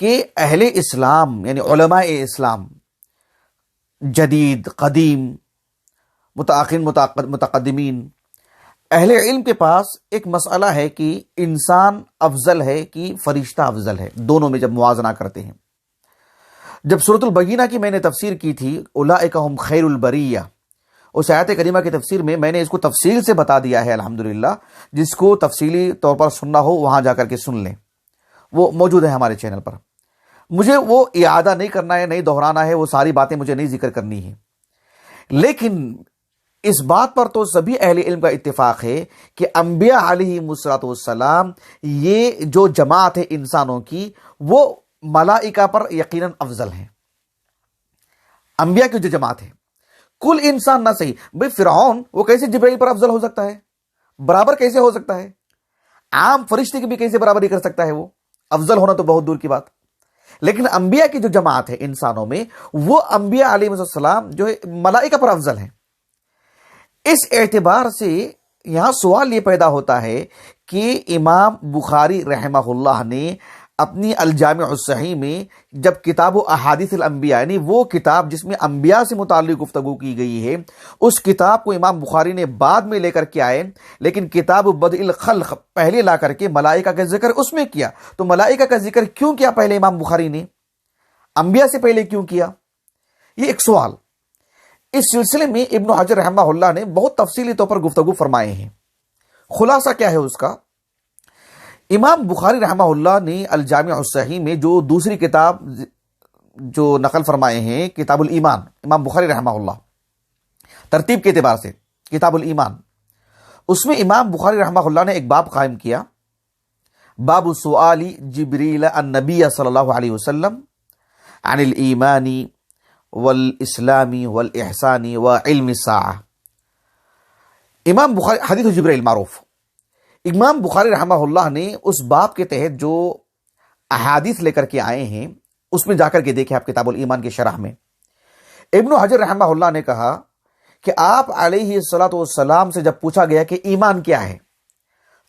کہ اہل اسلام یعنی علماء اسلام جدید قدیم متأخرین متقدمین اہل علم کے پاس ایک مسئلہ ہے کہ انسان افضل ہے کہ فرشتہ افضل ہے، دونوں میں جب موازنہ کرتے ہیں۔ جب سورۃ البینہ کی میں نے تفسیر کی تھی اولئک ہم خیر البریہ، اس آیت کریمہ کی تفسیر میں نے اس کو تفصیل سے بتا دیا ہے الحمدللہ، جس کو تفصیلی طور پر سننا ہو وہاں جا کر کے سن لیں، وہ موجود ہے ہمارے چینل پر۔ مجھے وہ اعادہ نہیں کرنا ہے، نہیں دہرانا ہے، وہ ساری باتیں مجھے نہیں ذکر کرنی ہے، لیکن اس بات پر تو سبھی اہل علم کا اتفاق ہے کہ انبیاء علیہم السلام یہ جو جماعت ہے انسانوں کی، وہ ملائکہ پر یقیناً افضل ہیں۔ انبیاء کی جو جماعت ہے، کل انسان نہ صحیح، بھئی فرعون وہ کیسے جبرائیل پر افضل ہو سکتا ہے؟ برابر کیسے ہو سکتا ہے؟ عام فرشتے کی بھی کیسے برابری کر سکتا ہے؟ وہ افضل ہونا تو بہت دور کی بات۔ لیکن انبیاء کی جو جماعت ہے انسانوں میں، وہ انبیاء علیہ السلام جو ہے ملائکہ پر افضل ہیں۔ اس اعتبار سے یہاں سوال یہ پیدا ہوتا ہے کہ امام بخاری رحمہ اللہ نے اپنی الجامع الصحیح میں جب کتاب و احادیث الانبیاء یعنی وہ کتاب جس میں انبیاء سے متعلق گفتگو کی گئی ہے، اس کتاب کو امام بخاری نے بعد میں لے کر کے آئے، لیکن کتاب بدء الخلق پہلے لا کر کے ملائکہ کا ذکر اس میں کیا۔ تو ملائکہ کا ذکر کیوں کیا پہلے امام بخاری نے، انبیاء سے پہلے کیوں کیا؟ یہ ایک سوال۔ اس سلسلے میں ابن حجر رحمہ اللہ نے بہت تفصیلی طور پر گفتگو فرمائے ہیں۔ خلاصہ کیا ہے اس کا؟ امام بخاری رحمہ اللہ نے الجامع الصحیح میں جو دوسری کتاب جو نقل فرمائے ہیں کتاب الایمان، امام بخاری رحمہ اللہ ترتیب کے اعتبار سے کتاب الایمان، اس میں امام بخاری رحمہ اللہ نے ایک باب قائم کیا، باب سؤال جبریل النبی صلی اللہ علیہ وسلم عن الایمان والاسلام والاحسان وعلم الساعہ۔ امام بخاری حدیث جبریل معروف، امام بخاری رحمہ اللہ نے اس باب کے تحت جو احادیث لے کر کے آئے ہیں اس میں جا کر کے دیکھیں آپ کتاب الایمان کی شرح میں۔ ابن حجر رحمہ اللہ نے کہا کہ آپ علیہ السلام سے جب پوچھا گیا کہ ایمان کیا ہے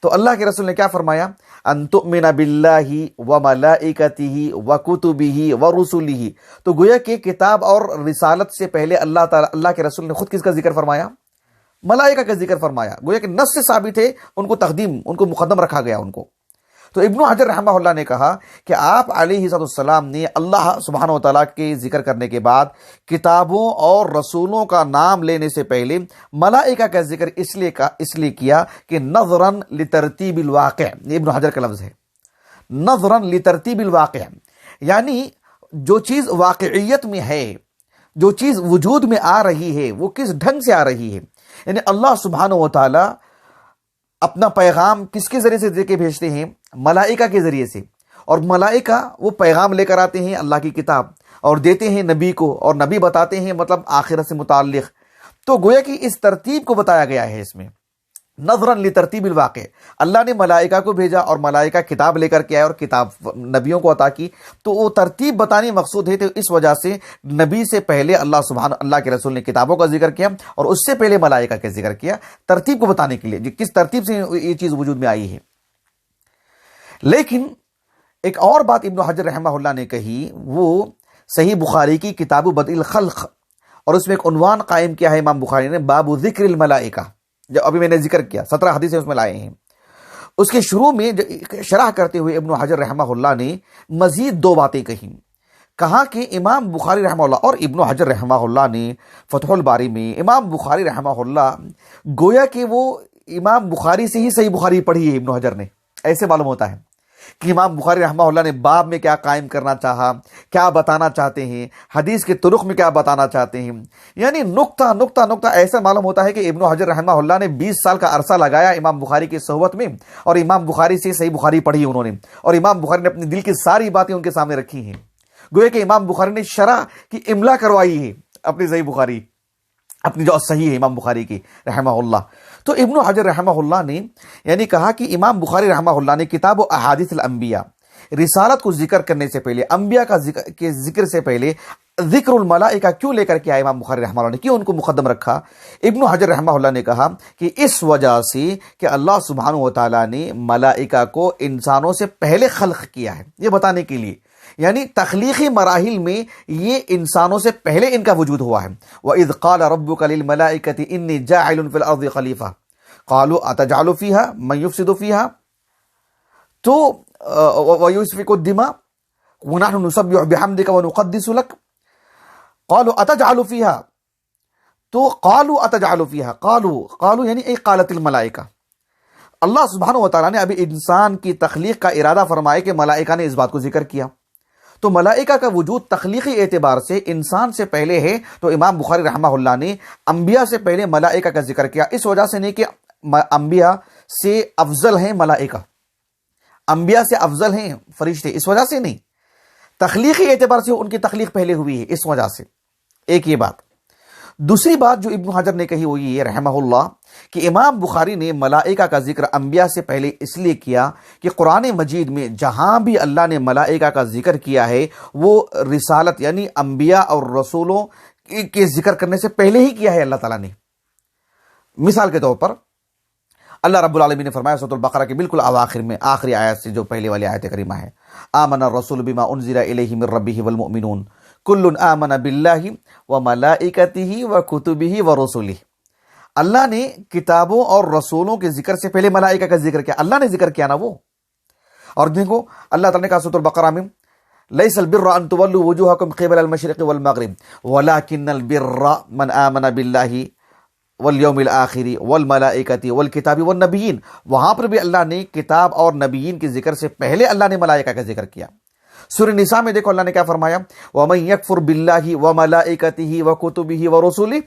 تو اللہ کے رسول نے کیا فرمایا؟ ان تؤمن باللہ وملائکتہ وکتبہ ورسلہ۔ تو گویا کہ کتاب اور رسالت سے پہلے اللہ کے رسول نے خود کس کا ذکر فرمایا؟ ملائکہ کا ذکر فرمایا۔ گویا کہ نص سے ثابت ہے ان کو تقدیم، ان کو مقدم رکھا گیا ان کو۔ تو ابن حجر رحمہ اللہ نے کہا کہ آپ علیہ السلام نے اللہ سبحانہ و تعالیٰ کے ذکر کرنے کے بعد کتابوں اور رسولوں کا نام لینے سے پہلے ملائکہ کا ذکر اس لیے کیا کہ نظراً لترتیب الواقع، یہ ابن حجر کا لفظ ہے، نظراً لترتیب الواقع، یعنی جو چیز واقعیت میں ہے، جو چیز وجود میں آ رہی ہے، وہ کس ڈھنگ سے آ رہی ہے، یعنی اللہ سبحانہ و تعالیٰ اپنا پیغام کس کے ذریعے سے دے کے بھیجتے ہیں؟ ملائکہ کے ذریعے سے، اور ملائکہ وہ پیغام لے کر آتے ہیں اللہ کی کتاب اور دیتے ہیں نبی کو، اور نبی بتاتے ہیں مطلب آخرت سے متعلق۔ تو گویا کہ اس ترتیب کو بتایا گیا ہے اس میں، نظراً لترتیب الواقع۔ اللہ نے ملائکہ کو بھیجا اور ملائکہ کتاب لے کر کے آئے اور کتاب نبیوں کو عطا کی، تو وہ ترتیب بتانے مقصود ہے۔ تو اس وجہ سے نبی سے پہلے اللہ کے رسول نے کتابوں کا ذکر کیا اور اس سے پہلے ملائکہ کا ذکر کیا، ترتیب کو بتانے کے لیے کس ترتیب سے یہ چیز وجود میں آئی ہے۔ لیکن ایک اور بات ابن حجر رحمہ اللہ نے کہی، وہ صحیح بخاری کی کتاب بدء الخلق، اور اس میں ایک عنوان قائم کیا ہے امام بخاری نے، باب ذکر الملائکہ، جو ابھی میں نے ذکر کیا 17 حدیثیں اس میں لائے ہیں۔ اس کے شروع میں شرح کرتے ہوئے ابن حجر رحمہ اللہ نے مزید 2 باتیں کہا کہ امام بخاری رحمہ اللہ اور ابن حجر رحمہ اللہ نے فتح الباری میں امام بخاری رحمہ اللہ گویا کہ وہ امام بخاری سے ہی صحیح بخاری پڑھی ہے ابن حجر نے، ایسے معلوم ہوتا ہے کہ امام بخاری رحمہ اللہ نے باب میں کیا قائم کرنا چاہا، کیا بتانا چاہتے ہیں، حدیث کے طرق میں کیا بتانا چاہتے ہیں، یعنی نقطہ ایسا معلوم ہوتا ہے کہ ابن حجر رحمہ اللہ نے 20 سال کا عرصہ لگایا امام بخاری کی صحبت میں، اور امام بخاری سے صحیح بخاری پڑھی انہوں نے، اور امام بخاری نے اپنے دل کی ساری باتیں ان کے سامنے رکھی ہیں۔ گویا کہ امام بخاری نے شرح کی املا کروائی ہے اپنی صحیح بخاری، اپنی جو صحیح ہے امام بخاری کی رحمہ اللہ۔ تو ابن حجر رحمہ اللہ نے یعنی کہا کہ امام بخاری رحمہ اللہ نے کتاب و احادیث الانبیاء، رسالت کو ذکر کرنے سے پہلے، انبیاء کا ذکر سے پہلے ذکر الملائکہ کیوں لے کر کے آئے امام بخاری رحمہ اللہ نے، کیوں ان کو مقدم رکھا؟ ابن حجر رحمہ اللہ نے کہا کہ اس وجہ سے کہ اللہ سبحانہ و تعالیٰ نے ملائکہ کو انسانوں سے پہلے خلق کیا ہے، یہ بتانے کے لیے یعنی تخلیقی مراحل میں یہ انسانوں سے پہلے ان کا وجود ہوا ہے۔ وَإِذْ قَالَ رَبُّكَ لِلْمَلَائِكَةِ إِنِّي جَاعِلٌ فِي الْأَرْضِ خَلِيفَةً قَالُوا أَتَجْعَلُ فِيهَا مَن يُفْسِدُ فِيهَا تو وَيُسْفِكُ الدِّمَاءَ وَنَحْنُ نُسَبِّحُ بِحَمْدِكَ وَنُقَدِّسُ لَكَ قَالُوا أَتَجْعَلُ فِيهَا تو قَالُوا أَتَجْعَلُ فِيهَا قالوا یعنی ای قالت الملائکہ۔ اللہ سبحانہ و تعالیٰ نے ابھی انسان کی تخلیق کا ارادہ فرمائے کہ ملائکہ نے اس بات کو ذکر کیا، تو ملائکہ کا وجود تخلیقی اعتبار سے انسان سے پہلے ہے، تو امام بخاری رحمہ اللہ نے انبیاء سے پہلے ملائکہ کا ذکر کیا، اس وجہ سے نہیں کہ انبیاء سے افضل ہیں ملائکہ، انبیاء سے افضل ہیں فرشتے، اس وجہ سے نہیں، تخلیقی اعتبار سے ان کی تخلیق پہلے ہوئی ہے اس وجہ سے۔ ایک یہ بات۔ دوسری بات جو ابن حجر نے کہی وہ یہ رحمہ اللہ کہ امام بخاری نے ملائکہ کا ذکر انبیاء سے پہلے اس لیے کیا کہ قرآن مجید میں جہاں بھی اللہ نے ملائکہ کا ذکر کیا ہے وہ رسالت یعنی انبیاء اور رسولوں کے ذکر کرنے سے پہلے ہی کیا ہے اللہ تعالیٰ نے۔ مثال کے طور پر اللہ رب العالمین نے فرمایا سورۃ البقرہ کے بالکل اواخر میں آخری آیت سے جو پہلے والی آیت کریمہ ہے، آمن الرسول بما انزل الیہ من ربہ والمؤمنون کل آمن باللہ وملائکتہ وکتبہ ورسلہ۔ اللہ نے کتابوں اور رسولوں کے ذکر سے پہلے ملائکہ کا ذکر کیا، اللہ نے ذکر کیا نا وہ۔ اور دیکھو اللہ تعالیٰ نے کہا سورۃ البقرہ میں لیس البر ان تولوا وجوہکم قبل المشرق والمغرب ولکن البر من آمن باللہ والیوم الآخر والملائکۃ والکتاب والنبیین، وہاں پر بھی اللہ نے کتاب اور نبیین کے ذکر سے پہلے اللہ نے ملائکہ کا ذکر کیا۔ سورہ نساء میں دیکھو اللہ نے کیا فرمایا، وَمَن يَكْفُرْ بِاللَّهِ وَمَلَائِكَتِهِ وَكُتُبِهِ وَرُسُلِهِ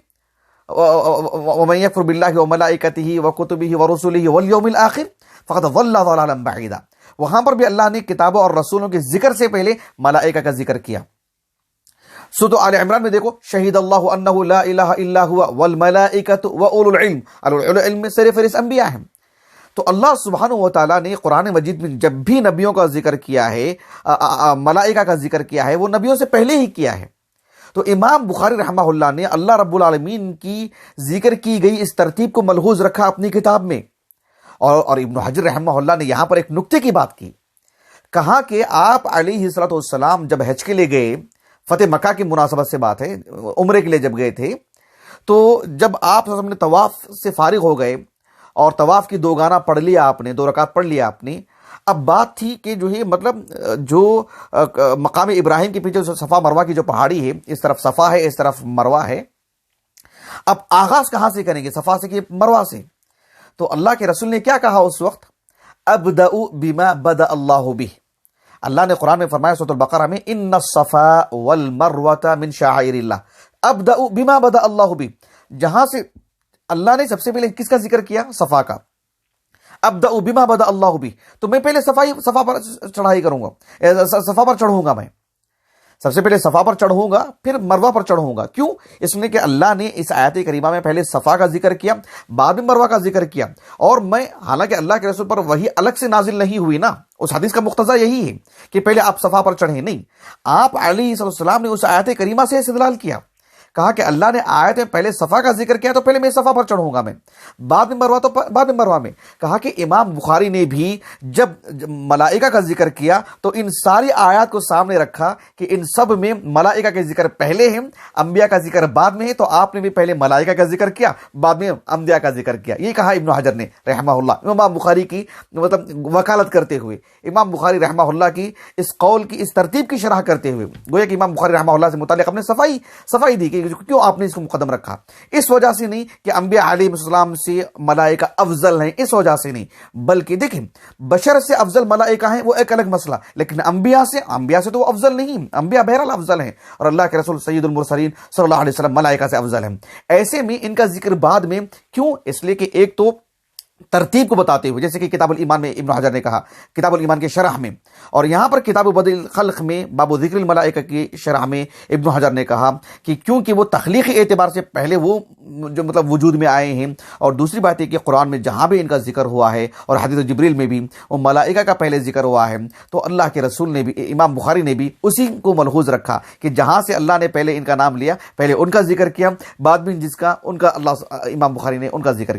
وَمَن يَكْفُرْ بِاللَّهِ وَمَلَائِكَتِهِ وَكُتُبِهِ وَرُسُلِهِ وَالْيَوْمِ الْآخِرِ فَقَدْ ضَلَّ ضَلَالًا بَعِيدًا، وہاں پر بھی اللہ نے کتابوں اور رسولوں کے ذکر سے پہلے ملائکہ کا ذکر کیا۔ سورۃ آل عمران میں دیکھو شہید اللہ انہ لا الہ الا هو والملائکۃ واولو العلم، اولو العلم میں سر فہرست انبیاء ہیں۔ تو اللہ سبحانہ و تعالیٰ نے قرآن مجید میں جب بھی نبیوں کا ذکر کیا ہے، ملائکہ کا ذکر کیا ہے، وہ نبیوں سے پہلے ہی کیا ہے۔ تو امام بخاری رحمہ اللہ نے اللہ رب العالمین کی ذکر کی گئی اس ترتیب کو ملحوظ رکھا اپنی کتاب میں، اور ابن حجر رحمہ اللہ نے یہاں پر ایک نکتے کی بات کی، کہا کہ آپ علیہ الصلوۃ والسلام جب حج کے لیے گئے، فتح مکہ کی مناسبت سے بات ہے، عمرے کے لیے جب گئے تھے، تو جب آپ نے طواف سے فارغ ہو گئے اور طواف کی دو گانا پڑھ لیا آپ نے، 2 رکعت پڑھ لیا آپ نے، اب بات تھی کہ جو ہے مطلب جو مقام ابراہیم کے پیچھے صفا مروہ کی جو پہاڑی ہے، اس طرف صفا ہے اس طرف مروہ ہے، اب آغاز کہاں سے کریں گے، صفا سے کہ مروہ سے؟ تو اللہ کے رسول نے کیا کہا اس وقت، ابدأ بما بدأ اللہ بہ۔ اللہ نے قرآن میں فرمایا سورۃ البقرہ میں ان الصفا والمروۃ من شعائر اللہ ابدأ بما بدأ اللہ بہ، جہاں سے اللہ نے سب سے پہلے کس کا ذکر کیا، صفا کا، ابدأ بما بدأ اللہ بہ، تو میں پہلے صفا پر چڑھائی کروں گا، صفا پر چڑھوں گا، میں سب سے پہلے صفا پر چڑھوں گا پھر مروہ پر چڑھوں گا۔ کیوں؟ اس لیے کہ اللہ نے اس آیت کریمہ میں پہلے صفا کا ذکر کیا، بعد میں مروہ کا ذکر کیا، اور میں حالانکہ اللہ کے رسول پر وہی الگ سے نازل نہیں ہوئی نا، اس حدیث کا مقتضا یہی ہے کہ پہلے آپ صفا پر چڑھیں، نہیں، آپ علیہ السلام نے اس آیت کریمہ سے استدلال کیا، کہا کہ اللہ نے آیت میں پہلے صفا کا ذکر کیا تو پہلے میں صفا پر چڑھوں گا، میں بعد میں مروہ تو بعد میں مروہ میں۔ کہا کہ امام بخاری نے بھی جب ملائکہ کا ذکر کیا تو ان ساری آیات کو سامنے رکھا کہ ان سب میں ملائکہ کے ذکر پہلے ہیں، انبیاء کا ذکر بعد میں ہے، تو آپ نے بھی پہلے ملائکہ کا ذکر کیا بعد میں انبیاء کا ذکر کیا۔ یہ کہا ابن حجر نے رحمہ اللہ، امام بخاری کی مطلب وکالت کرتے ہوئے، امام بخاری رحمہ اللہ کی اس قول کی اس ترتیب کی شرح کرتے ہوئے، گویا کہ امام بخاری رحمہ اللہ سے متعلق اپنے صفائی دی کہ کیوں آپ نے اس کو مقدم رکھا، اس وجہ سے نہیں کہ انبیاء علیہ السلام سے ملائکہ افضل ہیں، اس وجہ سے نہیں، بلکہ دیکھیں بشر سے افضل ملائکہ ہیں وہ ایک الگ مسئلہ، لیکن انبیاء سے تو وہ افضل نہیں، انبیاء بہرحال افضل ہیں، اور اللہ کے رسول سید المرسلین صلی اللہ علیہ وسلم ملائکہ سے افضل ہیں۔ ایسے میں ان کا ذکر بعد میں کیوں؟ اس لیے کہ ایک تو ترتیب کو بتاتے ہوئے، جیسے کہ کتاب الایمان میں ابن حجر نے کہا، کتاب الایمان کے شرح میں، اور یہاں پر کتاب بدء الخلق میں باب ذکر الملائکہ کی شرح میں ابن حجر نے کہا کہ کیونکہ وہ تخلیقی اعتبار سے پہلے وہ جو مطلب وجود میں آئے ہیں، اور دوسری بات ہے کہ قرآن میں جہاں بھی ان کا ذکر ہوا ہے اور حدیث جبریل میں بھی وہ ملائکہ کا پہلے ذکر ہوا ہے، تو اللہ کے رسول نے بھی، امام بخاری نے بھی اسی کو ملحوظ رکھا کہ جہاں سے اللہ نے پہلے ان کا نام لیا، پہلے ان کا ذکر کیا، بعد میں جس کا ان کا اللہ امام بخاری نے ان کا ذکر کیا۔